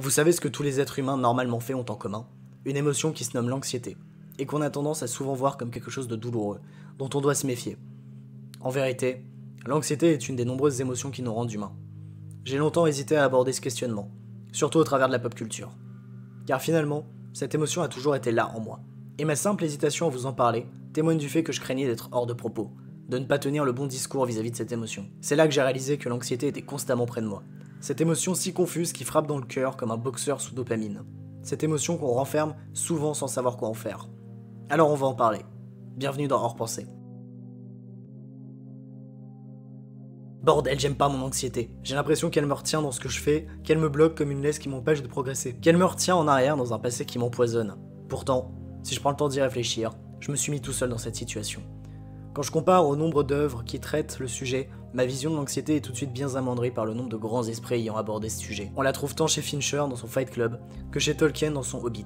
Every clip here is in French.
Vous savez ce que tous les êtres humains normalement faits ont en commun? Une émotion qui se nomme l'anxiété, et qu'on a tendance à souvent voir comme quelque chose de douloureux, dont on doit se méfier. En vérité, l'anxiété est une des nombreuses émotions qui nous rendent humains. J'ai longtemps hésité à aborder ce questionnement, surtout au travers de la pop culture. Car finalement, cette émotion a toujours été là en moi. Et ma simple hésitation à vous en parler témoigne du fait que je craignais d'être hors de propos, de ne pas tenir le bon discours vis-à-vis de cette émotion. C'est là que j'ai réalisé que l'anxiété était constamment près de moi. Cette émotion si confuse qui frappe dans le cœur comme un boxeur sous dopamine. Cette émotion qu'on renferme souvent sans savoir quoi en faire. Alors on va en parler. Bienvenue dans Hors Pensée. Bordel, j'aime pas mon anxiété. J'ai l'impression qu'elle me retient dans ce que je fais, qu'elle me bloque comme une laisse qui m'empêche de progresser, qu'elle me retient en arrière dans un passé qui m'empoisonne. Pourtant, si je prends le temps d'y réfléchir, je me suis mis tout seul dans cette situation. Quand je compare au nombre d'œuvres qui traitent le sujet, ma vision de l'anxiété est tout de suite bien amendrée par le nombre de grands esprits ayant abordé ce sujet. On la trouve tant chez Fincher dans son Fight Club, que chez Tolkien dans son Hobbit.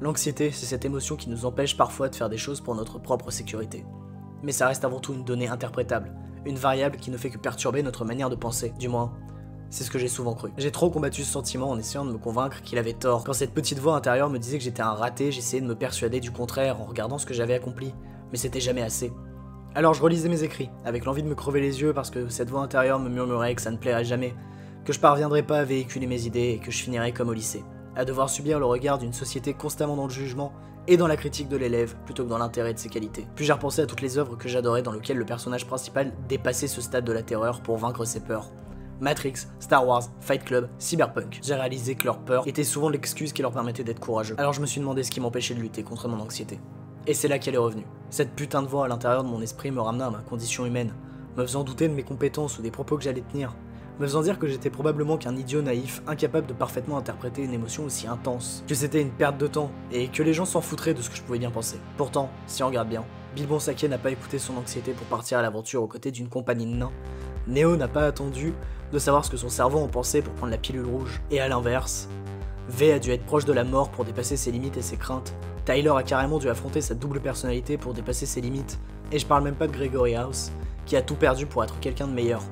L'anxiété, c'est cette émotion qui nous empêche parfois de faire des choses pour notre propre sécurité. Mais ça reste avant tout une donnée interprétable, une variable qui ne fait que perturber notre manière de penser, du moins, c'est ce que j'ai souvent cru. J'ai trop combattu ce sentiment en essayant de me convaincre qu'il avait tort. Quand cette petite voix intérieure me disait que j'étais un raté, j'essayais de me persuader du contraire en regardant ce que j'avais accompli, mais c'était jamais assez. Alors je relisais mes écrits, avec l'envie de me crever les yeux parce que cette voix intérieure me murmurait que ça ne plairait jamais, que je parviendrais pas à véhiculer mes idées et que je finirais comme au lycée, à devoir subir le regard d'une société constamment dans le jugement et dans la critique de l'élève plutôt que dans l'intérêt de ses qualités. Puis j'ai repensé à toutes les œuvres que j'adorais dans lesquelles le personnage principal dépassait ce stade de la terreur pour vaincre ses peurs. Matrix, Star Wars, Fight Club, Cyberpunk. J'ai réalisé que leur peur était souvent l'excuse qui leur permettait d'être courageux. Alors je me suis demandé ce qui m'empêchait de lutter contre mon anxiété. Et c'est là qu'elle est revenue. Cette putain de voix à l'intérieur de mon esprit me ramena à ma condition humaine, me faisant douter de mes compétences ou des propos que j'allais tenir, me faisant dire que j'étais probablement qu'un idiot naïf, incapable de parfaitement interpréter une émotion aussi intense, que c'était une perte de temps, et que les gens s'en foutraient de ce que je pouvais bien penser. Pourtant, si on regarde bien, Bilbon Saké n'a pas écouté son anxiété pour partir à l'aventure aux côtés d'une compagnie de nains. Neo n'a pas attendu de savoir ce que son cerveau en pensait pour prendre la pilule rouge. Et à l'inverse, V a dû être proche de la mort pour dépasser ses limites et ses craintes. Tyler a carrément dû affronter sa double personnalité pour dépasser ses limites. Et je parle même pas de Gregory House, qui a tout perdu pour être quelqu'un de meilleur.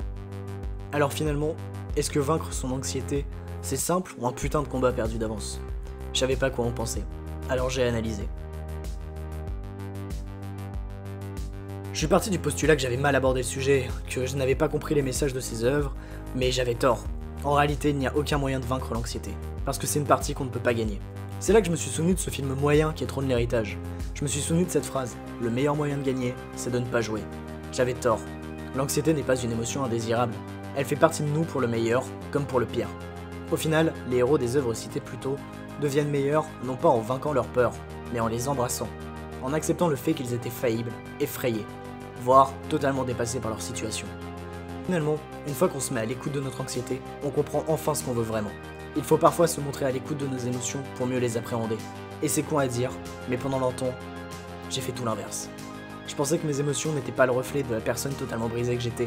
Alors finalement, est-ce que vaincre son anxiété, c'est simple ou un putain de combat perdu d'avance? Je savais pas quoi en penser, alors j'ai analysé. Je suis parti du postulat que j'avais mal abordé le sujet, que je n'avais pas compris les messages de ses œuvres, mais j'avais tort. En réalité, il n'y a aucun moyen de vaincre l'anxiété, parce que c'est une partie qu'on ne peut pas gagner. C'est là que je me suis souvenu de ce film moyen qui trône l'héritage. Je me suis souvenu de cette phrase, le meilleur moyen de gagner, c'est de ne pas jouer. J'avais tort. L'anxiété n'est pas une émotion indésirable. Elle fait partie de nous pour le meilleur, comme pour le pire. Au final, les héros des œuvres citées plus tôt deviennent meilleurs non pas en vainquant leurs peurs, mais en les embrassant, en acceptant le fait qu'ils étaient faillibles, effrayés, voire totalement dépassés par leur situation. Finalement, une fois qu'on se met à l'écoute de notre anxiété, on comprend enfin ce qu'on veut vraiment. Il faut parfois se montrer à l'écoute de nos émotions pour mieux les appréhender. Et c'est con à dire, mais pendant longtemps, j'ai fait tout l'inverse. Je pensais que mes émotions n'étaient pas le reflet de la personne totalement brisée que j'étais.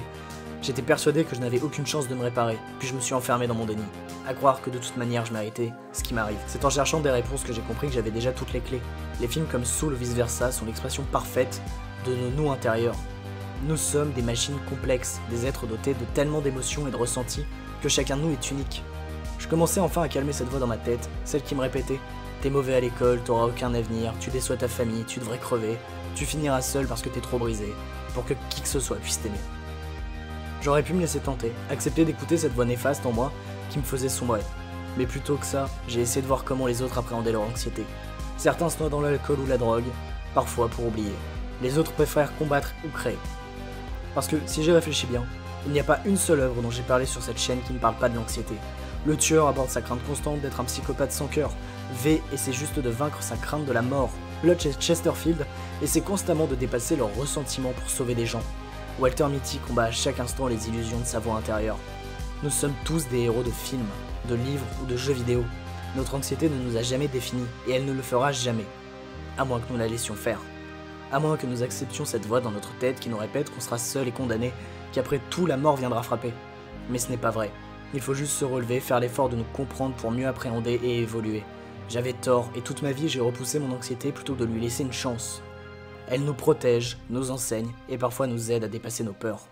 J'étais persuadé que je n'avais aucune chance de me réparer, puis je me suis enfermé dans mon déni, à croire que de toute manière je méritais ce qui m'arrive. C'est en cherchant des réponses que j'ai compris que j'avais déjà toutes les clés. Les films comme Soul ou Vice Versa sont l'expression parfaite de nos nous intérieurs. Nous sommes des machines complexes, des êtres dotés de tellement d'émotions et de ressentis que chacun de nous est unique. Je commençais enfin à calmer cette voix dans ma tête, celle qui me répétait « T'es mauvais à l'école, t'auras aucun avenir, tu déçois ta famille, tu devrais crever, tu finiras seul parce que t'es trop brisé, pour que qui que ce soit puisse t'aimer. » J'aurais pu me laisser tenter, accepter d'écouter cette voix néfaste en moi qui me faisait sombrer. Mais plutôt que ça, j'ai essayé de voir comment les autres appréhendaient leur anxiété. Certains se noient dans l'alcool ou la drogue, parfois pour oublier. Les autres préfèrent combattre ou créer. Parce que, si j'y réfléchis bien, il n'y a pas une seule œuvre dont j'ai parlé sur cette chaîne qui ne parle pas de l'anxiété. Le tueur aborde sa crainte constante d'être un psychopathe sans cœur. V essaie juste de vaincre sa crainte de la mort. Lutz et Chesterfield essaient constamment de dépasser leurs ressentiments pour sauver des gens. Walter Mitty combat à chaque instant les illusions de sa voix intérieure. Nous sommes tous des héros de films, de livres ou de jeux vidéo. Notre anxiété ne nous a jamais définis, et elle ne le fera jamais. À moins que nous la laissions faire. À moins que nous acceptions cette voix dans notre tête qui nous répète qu'on sera seul et condamné, qu'après tout la mort viendra frapper. Mais ce n'est pas vrai. Il faut juste se relever, faire l'effort de nous comprendre pour mieux appréhender et évoluer. J'avais tort, et toute ma vie j'ai repoussé mon anxiété plutôt que de lui laisser une chance. Elle nous protège, nous enseigne, et parfois nous aide à dépasser nos peurs.